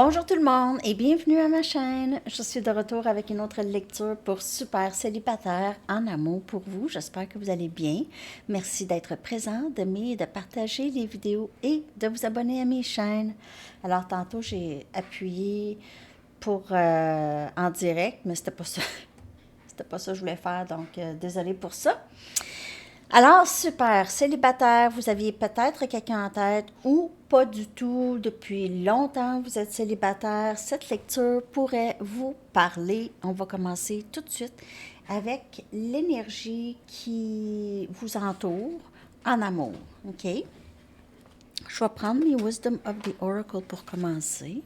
Bonjour tout le monde et bienvenue à ma chaîne. Je suis de retour avec une autre lecture pour Super Célibataire en amour pour vous. J'espère que vous allez bien. Merci d'être présent, d'aimer, de partager les vidéos et de vous abonner à mes chaînes. Alors tantôt j'ai appuyé pour en direct, mais c'était pas ça. C'était pas ça que je voulais faire, donc désolée pour ça. Alors, super, célibataire, vous aviez peut-être quelqu'un en tête ou pas du tout, depuis longtemps vous êtes célibataire, cette lecture pourrait vous parler. On va commencer tout de suite avec l'énergie qui vous entoure en amour, OK? Je vais prendre mes Wisdom of the Oracle pour commencer.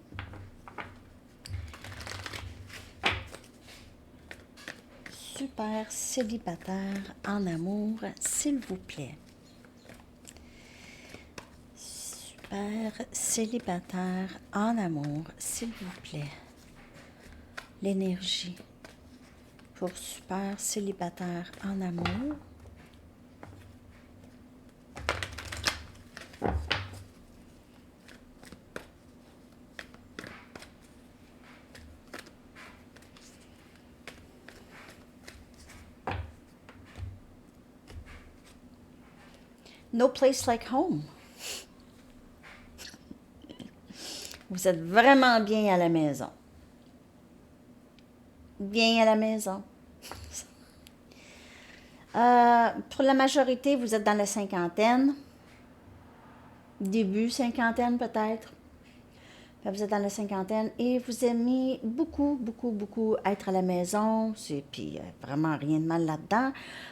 Super célibataire en amour, s'il vous plaît. Super célibataire en amour, s'il vous plaît. L'énergie pour super célibataire en amour. No place like home. Vous êtes vraiment bien à la maison. Bien à la maison. Pour la majorité, vous êtes dans la cinquantaine. Début cinquantaine peut-être. Vous êtes dans la cinquantaine et vous aimez beaucoup, beaucoup, beaucoup être à la maison. Puis vraiment rien de mal là-dedans.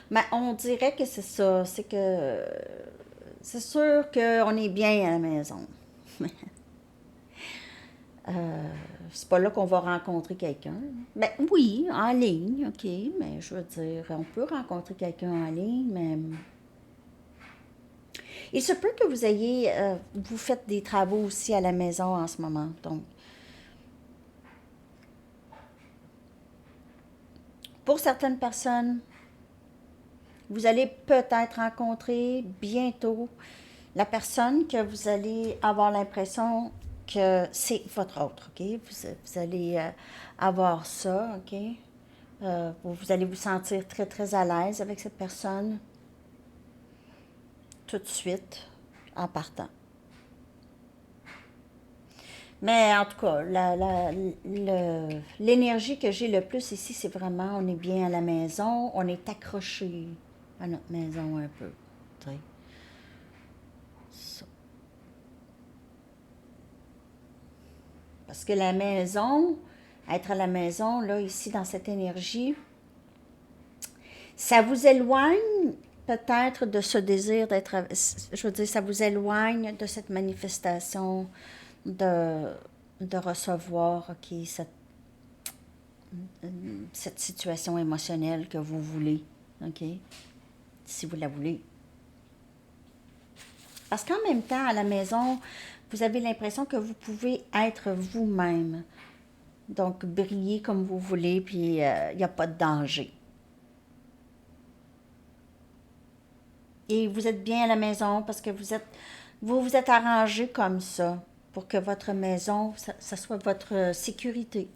Mais on dirait que c'est ça. C'est que c'est sûr qu'on est bien à la maison. C'est pas là qu'on va rencontrer quelqu'un. Ben oui, en ligne, OK, mais je veux dire, on peut rencontrer quelqu'un en ligne, mais il se peut que vous ayez, vous faites des travaux aussi à la maison en ce moment. Donc, pour certaines personnes, vous allez peut-être rencontrer bientôt la personne que vous allez avoir l'impression que c'est votre autre, OK? Vous allez avoir ça, OK? Vous allez vous sentir très, très à l'aise avec cette personne tout de suite en partant. Mais en tout cas, l'énergie que j'ai le plus ici, c'est vraiment, on est bien à la maison, on est accroché à notre maison un peu. Tu sais. Ça. Parce que la maison, être à la maison, là, ici, dans cette énergie, ça vous éloigne peut-être de ce désir d'être, je veux dire, ça vous éloigne de cette manifestation de, de recevoir, OK, cette situation émotionnelle que vous voulez, OK, si vous la voulez. Parce qu'en même temps, à la maison, vous avez l'impression que vous pouvez être vous-même. Donc, briller comme vous voulez, puis il n'y a pas de danger. Et vous êtes bien à la maison parce que vous vous êtes arrangé comme ça pour que votre maison, ça soit votre sécurité.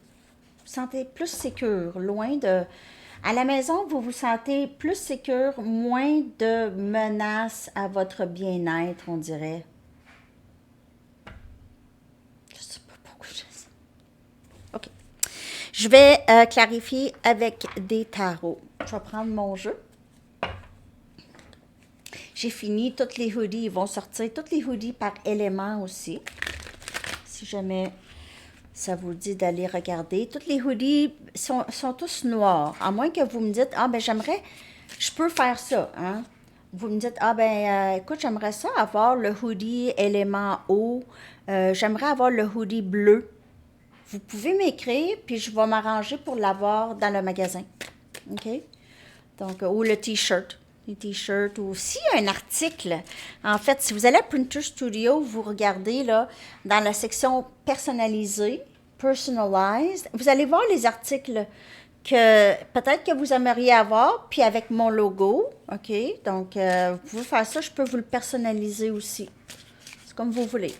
Vous vous sentez plus sécure, loin de... À la maison, vous vous sentez plus sécure, moins de menaces à votre bien-être, on dirait. Je sais pas pourquoi je sais. OK. Je vais clarifier avec des tarots. Je vais prendre mon jeu. J'ai fini. Toutes les hoodies, ils vont sortir. Toutes les hoodies par élément aussi. Si jamais ça vous dit d'aller regarder. Toutes les hoodies sont tous noirs. À moins que vous me dites, ah ben j'aimerais, je peux faire ça. Hein? Vous me dites, ah ben écoute, j'aimerais ça avoir le hoodie élément haut. J'aimerais avoir le hoodie bleu. Vous pouvez m'écrire, puis je vais m'arranger pour l'avoir dans le magasin. OK? Donc, ou le T-shirt. Les T-shirts, ou s'il y a un article. En fait, si vous allez à Printer Studio, vous regardez là, dans la section personnalisée, personalized, vous allez voir les articles que peut-être que vous aimeriez avoir, puis avec mon logo. OK? Donc, vous pouvez faire ça. Je peux vous le personnaliser aussi. C'est comme vous voulez.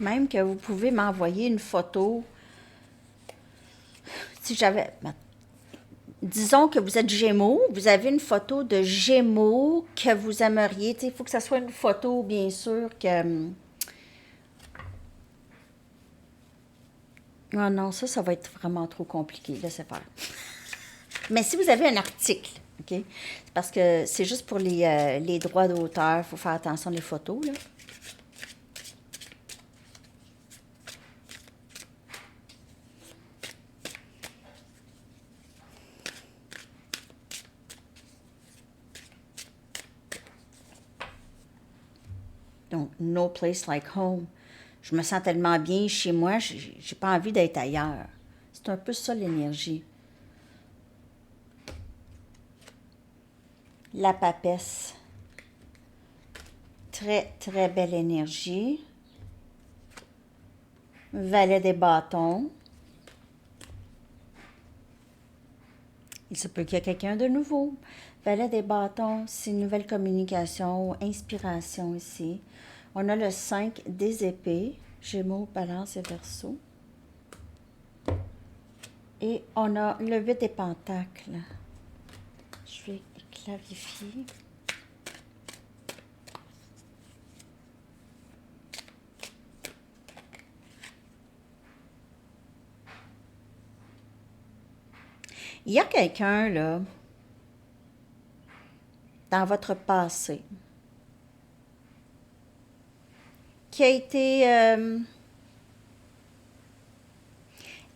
Même que vous pouvez m'envoyer une photo. Si j'avais... Disons que vous êtes Gémeaux, vous avez une photo de Gémeaux que vous aimeriez. Il faut que ça soit une photo, bien sûr, que... Oh non, ça va être vraiment trop compliqué. Laissez faire. Mais si vous avez un article, OK? C'est parce que c'est juste pour les droits d'auteur. Il faut faire attention aux photos, là. Donc, no place like home. Je me sens tellement bien chez moi, j'ai pas envie d'être ailleurs. C'est un peu ça l'énergie. La papesse. Très, très belle énergie. Valet des bâtons. Il se peut qu'il y ait quelqu'un de nouveau. Valet des bâtons, c'est une nouvelle communication, inspiration ici. On a le 5 des épées, Gémeaux, Balance et Verseau. Et on a le 8 des pentacles. Je vais clarifier. Il y a quelqu'un, là, dans votre passé, qui a été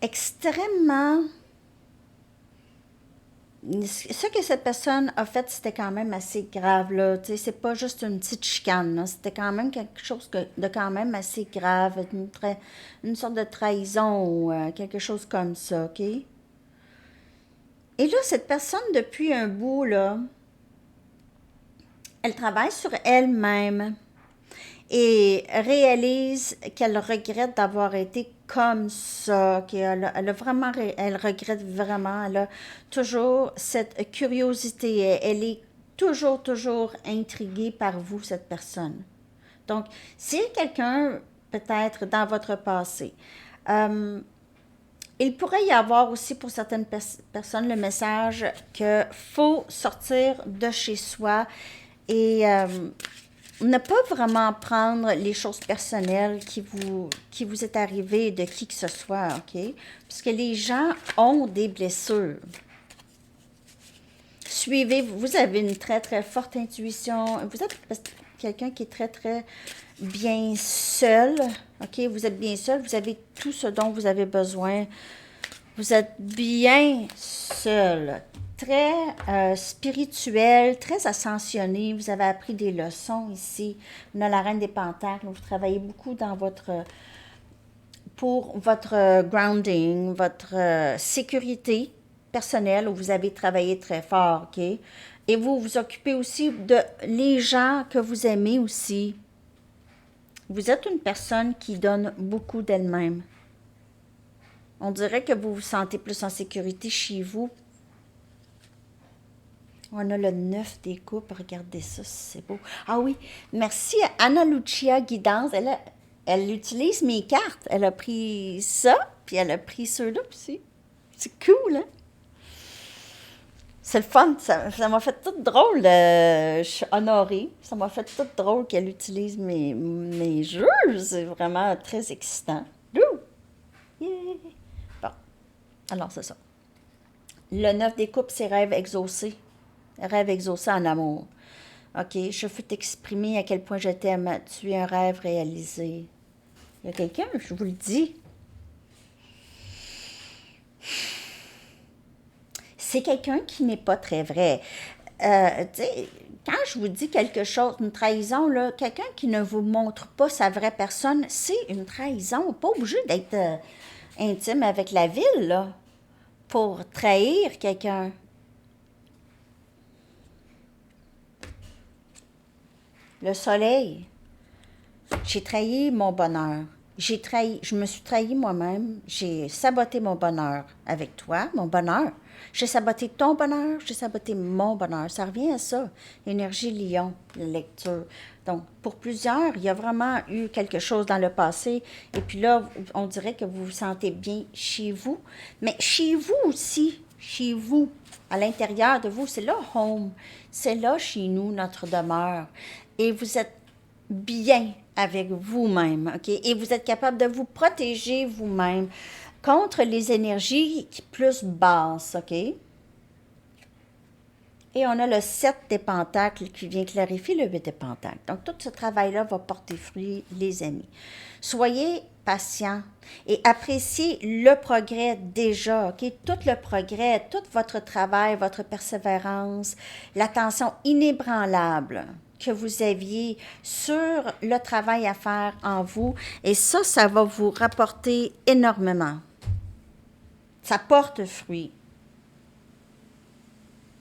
extrêmement... Ce que cette personne a fait, c'était quand même assez grave, là. Tu sais, c'est pas juste une petite chicane, là. C'était quand même quelque chose de quand même assez grave, une sorte de trahison ou quelque chose comme ça, OK? Et là, cette personne, depuis un bout, là, elle travaille sur elle-même et réalise qu'elle regrette d'avoir été comme ça, elle a vraiment, elle regrette vraiment, elle a toujours cette curiosité, elle est toujours intriguée par vous, cette personne. Donc, s'il y a quelqu'un, peut-être, dans votre passé, il pourrait y avoir aussi pour certaines personnes le message que faut sortir de chez soi et ne pas vraiment prendre les choses personnelles qui vous est arrivé de qui que ce soit, OK? Puisque les gens ont des blessures. Suivez, vous avez une très, très forte intuition. Vous êtes quelqu'un qui est très, très bien seul, OK? Vous êtes bien seul, vous avez tout ce dont vous avez besoin. Vous êtes bien seul, très spirituel, très ascensionné. Vous avez appris des leçons ici. On a la reine des pentacles. Vous travaillez beaucoup dans pour votre grounding, votre sécurité personnelle où vous avez travaillé très fort, OK? Et vous vous occupez aussi de les gens que vous aimez aussi. Vous êtes une personne qui donne beaucoup d'elle-même. On dirait que vous vous sentez plus en sécurité chez vous. On a le 9 des coupes. Regardez ça, c'est beau. Ah oui, merci à Anna Lucia Guidance. Elle utilise mes cartes. Elle a pris ça, puis elle a pris ceux-là aussi. C'est cool, hein? C'est le fun. Ça m'a fait tout drôle. Je suis honorée. Ça m'a fait tout drôle qu'elle utilise mes jeux. C'est vraiment très excitant. Ouh! Yeah! Bon, alors c'est ça. Le 9 des coupes, c'est rêve exaucé. Rêve exaucé en amour. OK, je veux t'exprimer à quel point je t'aime. Tu es un rêve réalisé. Il y a quelqu'un, je vous le dis. C'est quelqu'un qui n'est pas très vrai. Tu sais, quand je vous dis quelque chose, une trahison, là, quelqu'un qui ne vous montre pas sa vraie personne, c'est une trahison. Pas obligé d'être intime avec la ville, là, pour trahir quelqu'un. Le soleil. J'ai trahi mon bonheur. je me suis trahi moi-même, j'ai saboté mon bonheur avec toi, mon bonheur. J'ai saboté ton bonheur, j'ai saboté mon bonheur. Ça revient à ça, l'énergie lion, la lecture. Donc, pour plusieurs, il y a vraiment eu quelque chose dans le passé, et puis là, on dirait que vous vous sentez bien chez vous, mais chez vous aussi, chez vous, à l'intérieur de vous, c'est là home, c'est là chez nous, notre demeure. Et vous êtes bien avec vous-même, OK? Et vous êtes capable de vous protéger vous-même contre les énergies qui plus basses, OK? Et on a le 7 des pentacles qui vient clarifier le 8 des pentacles. Donc, tout ce travail-là va porter fruit, les amis. Soyez patients et appréciez le progrès déjà, OK? Tout le progrès, tout votre travail, votre persévérance, l'attention inébranlable que vous aviez sur le travail à faire en vous. Et ça va vous rapporter énormément. Ça porte fruit.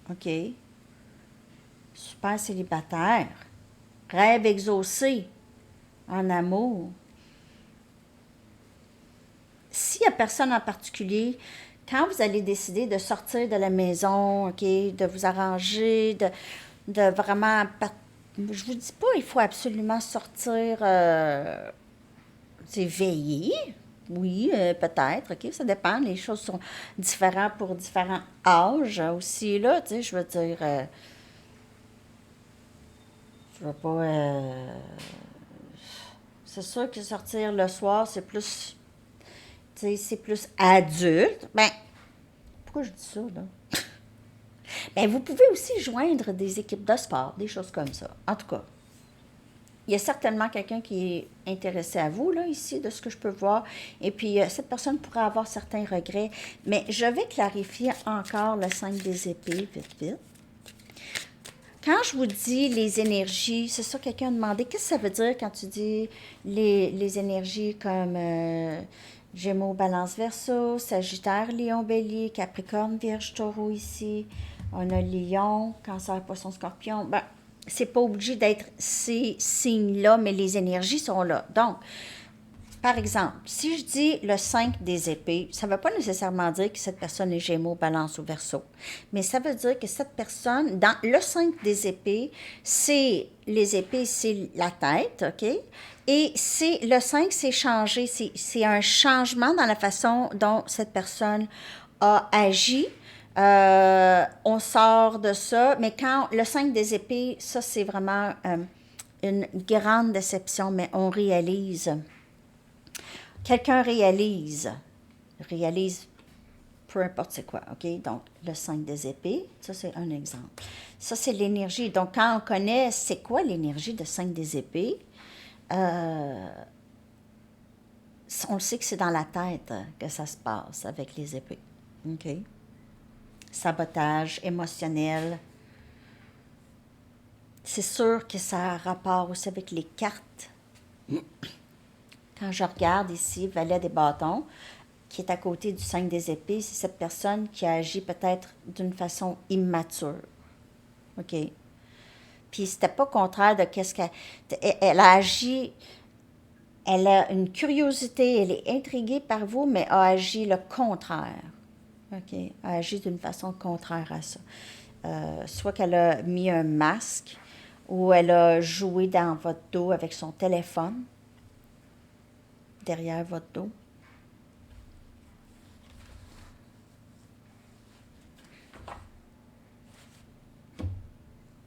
OK? Super célibataire. Rêve exaucé en amour. S'il n'y a personne en particulier, quand vous allez décider de sortir de la maison, OK, de vous arranger, de vraiment... Je vous dis pas, il faut absolument sortir, veiller. Oui, peut-être, OK, ça dépend. Les choses sont différentes pour différents âges aussi, là, tu sais, je veux dire... je veux pas... c'est sûr que sortir le soir, c'est plus... Tu sais, c'est plus adulte. Ben, pourquoi je dis ça, là? Ben, vous pouvez aussi joindre des équipes de sport, des choses comme ça. En tout cas, il y a certainement quelqu'un qui est intéressé à vous, là, ici, de ce que je peux voir. Et puis, cette personne pourrait avoir certains regrets. Mais je vais clarifier encore le 5 des épées, vite, vite. Quand je vous dis les énergies, c'est ça, quelqu'un a demandé, qu'est-ce que ça veut dire quand tu dis les énergies comme Gémeaux, Balance, Verseau, Sagittaire, Lion, Bélier, Capricorne, Vierge, Taureau ici. On a Lion, Cancer, Poisson, Scorpion. Ben, c'est pas obligé d'être ces signes-là, mais les énergies sont là. Donc, par exemple, si je dis le 5 des épées, ça ne veut pas nécessairement dire que cette personne est Gémeaux, Balance ou Verseau. Mais ça veut dire que cette personne, dans le 5 des épées, c'est les épées, c'est la tête, OK? Et c'est le 5, c'est changé. C'est un changement dans la façon dont cette personne a agi. On sort de ça. Mais quand le 5 des épées, ça, c'est vraiment une grande déception, mais on réalise. Quelqu'un réalise peu importe c'est quoi, OK? Donc, le 5 des épées, ça, c'est un exemple. Ça, c'est l'énergie. Donc, quand on connaît c'est quoi l'énergie de 5 des épées, on le sait que c'est dans la tête que ça se passe avec les épées, OK? Sabotage émotionnel. C'est sûr que ça a rapport aussi avec les cartes. Quand je regarde ici, Valet des bâtons, qui est à côté du 5 des épées, c'est cette personne qui a agi peut-être d'une façon immature. OK? Puis c'était pas contraire de qu'est-ce qu'elle... Elle a agi... Elle a une curiosité, elle est intriguée par vous, mais a agi le contraire. OK? A agi d'une façon contraire à ça. Soit qu'elle a mis un masque, ou elle a joué dans votre dos avec son téléphone, derrière votre dos.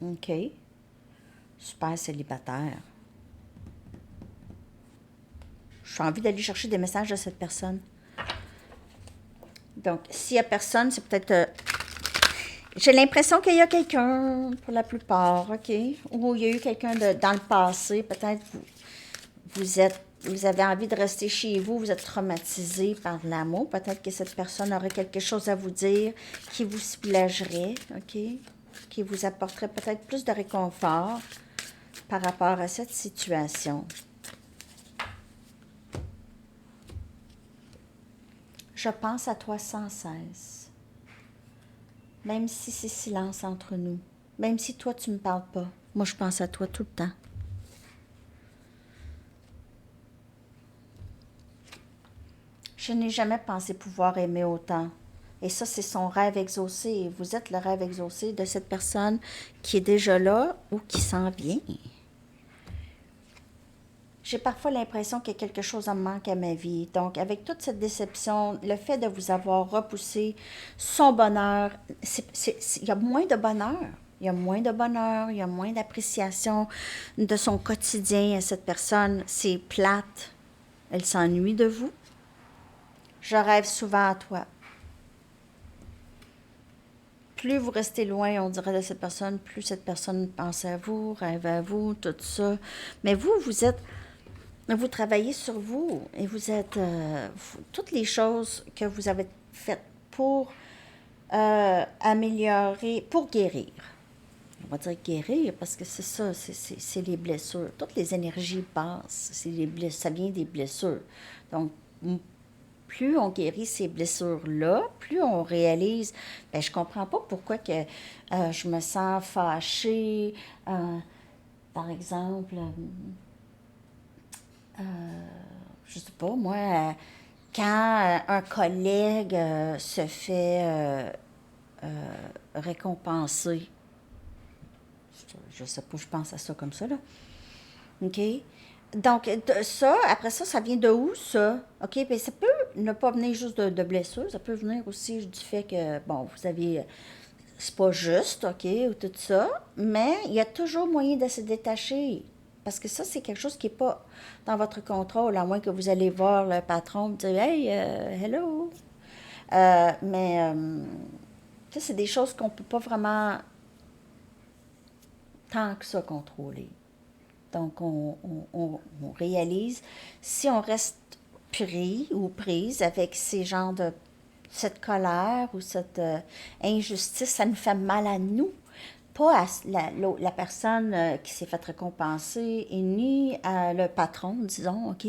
OK. Super célibataire. J'ai envie d'aller chercher des messages de cette personne. Donc, s'il n'y a personne, c'est peut-être... j'ai l'impression qu'il y a quelqu'un, pour la plupart, OK? Ou il y a eu quelqu'un dans le passé. Peut-être vous avez envie de rester chez vous, vous êtes traumatisé par l'amour. Peut-être que cette personne aurait quelque chose à vous dire qui vous soulagerait, OK? Qui vous apporterait peut-être plus de réconfort par rapport à cette situation. Je pense à toi sans cesse. Même si c'est silence entre nous. Même si toi, tu ne me parles pas. Moi, je pense à toi tout le temps. Je n'ai jamais pensé pouvoir aimer autant. Et ça, c'est son rêve exaucé. Et vous êtes le rêve exaucé de cette personne qui est déjà là ou qui s'en vient. J'ai parfois l'impression qu'il y a quelque chose en manque à ma vie. Donc, avec toute cette déception, le fait de vous avoir repoussé son bonheur, il y a moins de bonheur. Il y a moins de bonheur, il y a moins d'appréciation de son quotidien à cette personne. C'est plate. Elle s'ennuie de vous. Je rêve souvent à toi. Plus vous restez loin, on dirait, de cette personne, plus cette personne pense à vous, rêve à vous, tout ça. Mais vous travaillez sur vous et vous êtes toutes les choses que vous avez faites pour améliorer, pour guérir. On va dire guérir parce que c'est ça, c'est les blessures. Toutes les énergies passent, ça vient des blessures. Donc, plus on guérit ces blessures-là, plus on réalise, ben, je comprends pas pourquoi que je me sens fâchée. Par exemple, je sais pas, moi, quand un collègue se fait récompenser, je sais pas, je pense à ça comme ça, là. OK? Donc, ça, après ça, ça vient de où, ça? OK? Bien, ça peut ne pas venir juste de blessures, ça peut venir aussi du fait que, bon, vous avez. C'est pas juste, OK, ou tout ça, mais il y a toujours moyen de se détacher. Parce que ça, c'est quelque chose qui n'est pas dans votre contrôle, à moins que vous allez voir le patron et dire Hey, hello. Mais ça, c'est des choses qu'on ne peut pas vraiment tant que ça contrôler. Donc, on réalise, si on reste pris ou prise avec ces genres de cette colère ou cette injustice, ça nous fait mal à nous, pas à la personne qui s'est fait récompenser et ni à le patron, disons, OK,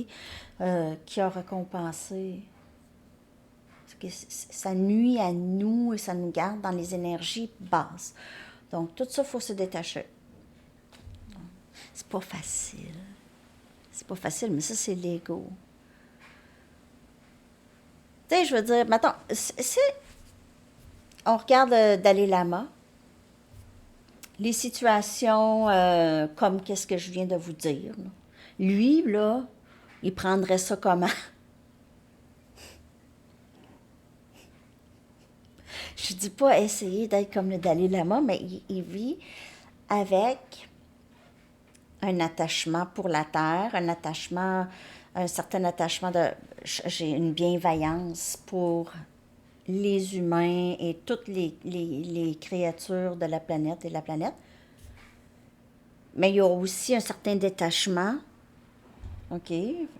qui a récompensé. Parce que ça nuit à nous et ça nous garde dans les énergies basses. Donc, tout ça, il faut se détacher. C'est pas facile. C'est pas facile, mais ça, c'est l'ego. Tu sais, je veux dire, maintenant, si on regarde Dalai Lama, les situations comme qu'est-ce que je viens de vous dire, là. Lui, là, il prendrait ça comment? Je dis pas essayer d'être comme le Dalai Lama, mais il vit avec un attachement pour la terre, un certain attachement j'ai une bienveillance pour les humains et toutes les créatures de la planète et de la planète. Mais il y a aussi un certain détachement, OK,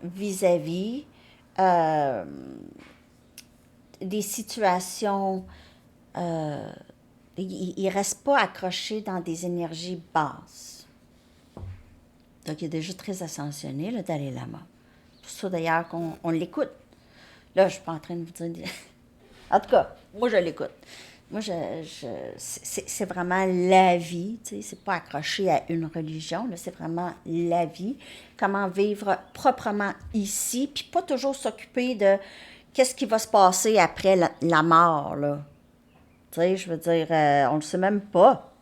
vis-à-vis des situations. Il ne reste pas accroché dans des énergies basses. Donc, il est déjà très ascensionné, le Dalai Lama. C'est pour ça, d'ailleurs, qu'on l'écoute. Là, je ne suis pas en train de vous dire... En tout cas, moi, je l'écoute. Moi, c'est vraiment la vie, tu sais, c'est pas accroché à une religion, là, c'est vraiment la vie. Comment vivre proprement ici, puis pas toujours s'occuper de qu'est-ce qui va se passer après la mort, là. Tu sais, je veux dire, on le sait même pas.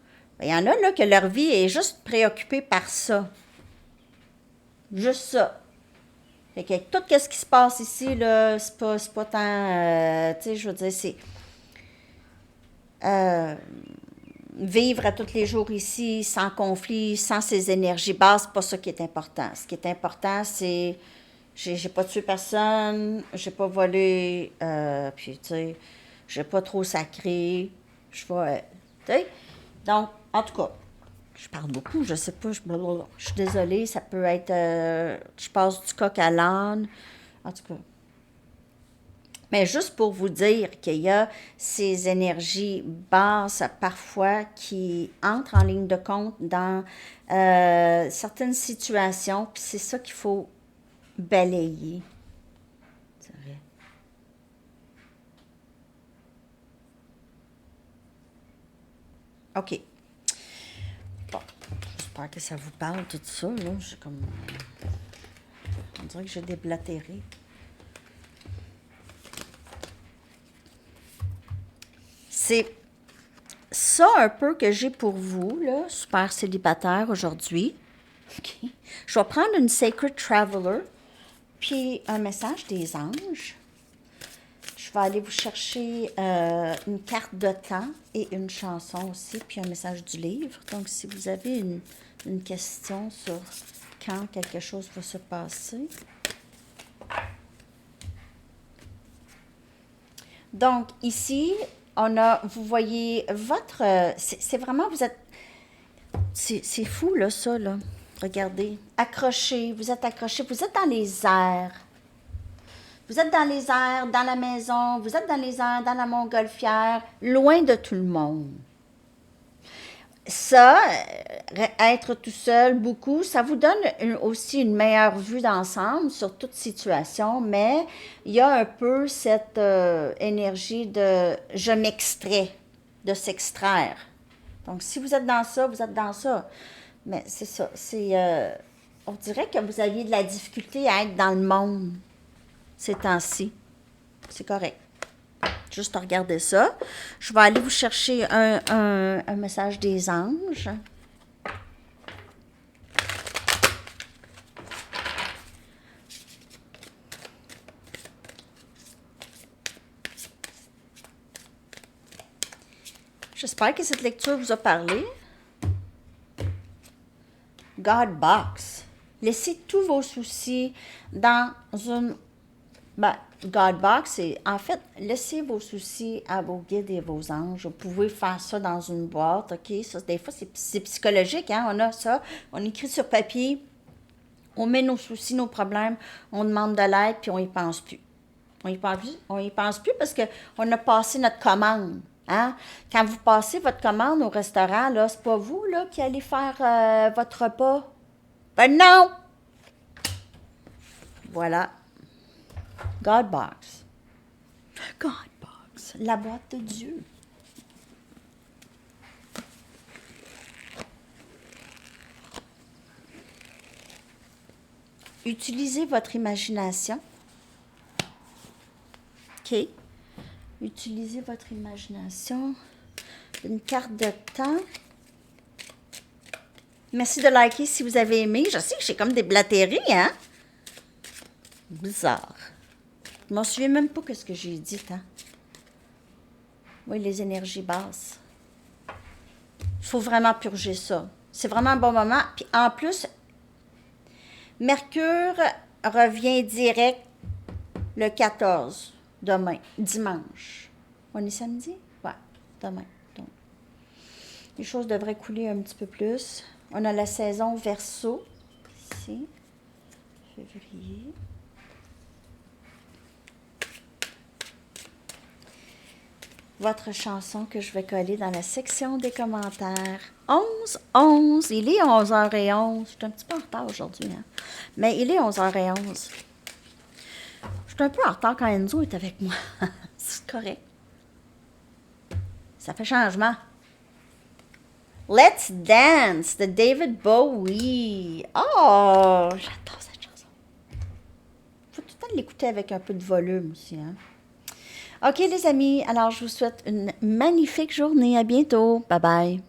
Il y en a, là, que leur vie est juste préoccupée par ça. Juste ça. Fait que tout ce qui se passe ici, là, c'est pas tant... tu sais, je veux dire, c'est... vivre à tous les jours ici, sans conflit, sans ces énergies basses, c'est pas ça qui est important. Ce qui est important, c'est... J'ai pas tué personne, j'ai pas volé, puis, tu sais, j'ai pas trop sacré, je vais... tu sais? Donc, en tout cas... Je parle beaucoup, je sais pas, je suis désolée, ça peut être... je passe du coq à l'âne, en tout cas. Mais juste pour vous dire qu'il y a ces énergies basses parfois qui entrent en ligne de compte dans certaines situations, puis c'est ça qu'il faut balayer. C'est vrai. OK. Bon, j'espère que ça vous parle, tout ça, là. J'ai comme... On dirait que j'ai déblatéré. C'est ça un peu que j'ai pour vous, là, super célibataire aujourd'hui. OK. Je vais prendre une Sacred Traveler, puis un message des anges. Je vais aller vous chercher une carte de temps et une chanson aussi, puis un message du livre. Donc, si vous avez une question sur quand quelque chose va se passer. Donc, ici, on a, vous voyez, votre... c'est vraiment, vous êtes... C'est fou, là, ça, là. Regardez. Accroché, vous êtes dans les airs. Vous êtes dans les airs, dans la maison, vous êtes dans les airs, dans la montgolfière, loin de tout le monde. Ça, être tout seul, beaucoup, ça vous donne aussi une meilleure vue d'ensemble sur toute situation, mais il y a un peu cette énergie de « je m'extrais », de s'extraire. Donc, si vous êtes dans ça, vous êtes dans ça. Mais c'est ça, on dirait que vous aviez de la difficulté à être dans le monde ces temps-ci. C'est correct. Juste regarder ça. Je vais aller vous chercher un message des anges. J'espère que cette lecture vous a parlé. God Box. Laissez tous vos soucis dans une... God Box, c'est en fait, laissez vos soucis à vos guides et vos anges. Vous pouvez faire ça dans une boîte, OK? Ça, des fois, c'est psychologique, hein? On a ça, on écrit sur papier, on met nos soucis, nos problèmes, on demande de l'aide, puis on y pense plus. On y pense plus parce qu'on a passé notre commande. Hein? Quand vous passez votre commande au restaurant, là, c'est pas vous là, qui allez faire votre repas. Ben non! Voilà. God Box. God Box. La boîte de Dieu. Utilisez votre imagination. OK. Utilisez votre imagination. Une carte de temps. Merci de liker si vous avez aimé. Je sais que j'ai comme des blatteries, hein? Bizarre. Je m'en souviens même pas de ce que j'ai dit, hein? Oui, les énergies basses. Il faut vraiment purger ça. C'est vraiment un bon moment. Puis en plus, Mercure revient direct le 14, demain, dimanche. On est samedi? Ouais, demain. Donc, les choses devraient couler un petit peu plus. On a la saison Verseau, ici, février. Votre chanson que je vais coller dans la section des commentaires. 11. Il est 11h11. Je suis un petit peu en retard aujourd'hui, hein? Mais il est 11h11. Je suis un peu en retard quand Enzo est avec moi. C'est correct. Ça fait changement. Let's Dance de David Bowie. Oh, j'adore cette chanson. Il faut tout le temps l'écouter avec un peu de volume aussi, hein? OK, les amis, alors je vous souhaite une magnifique journée. À bientôt. Bye bye.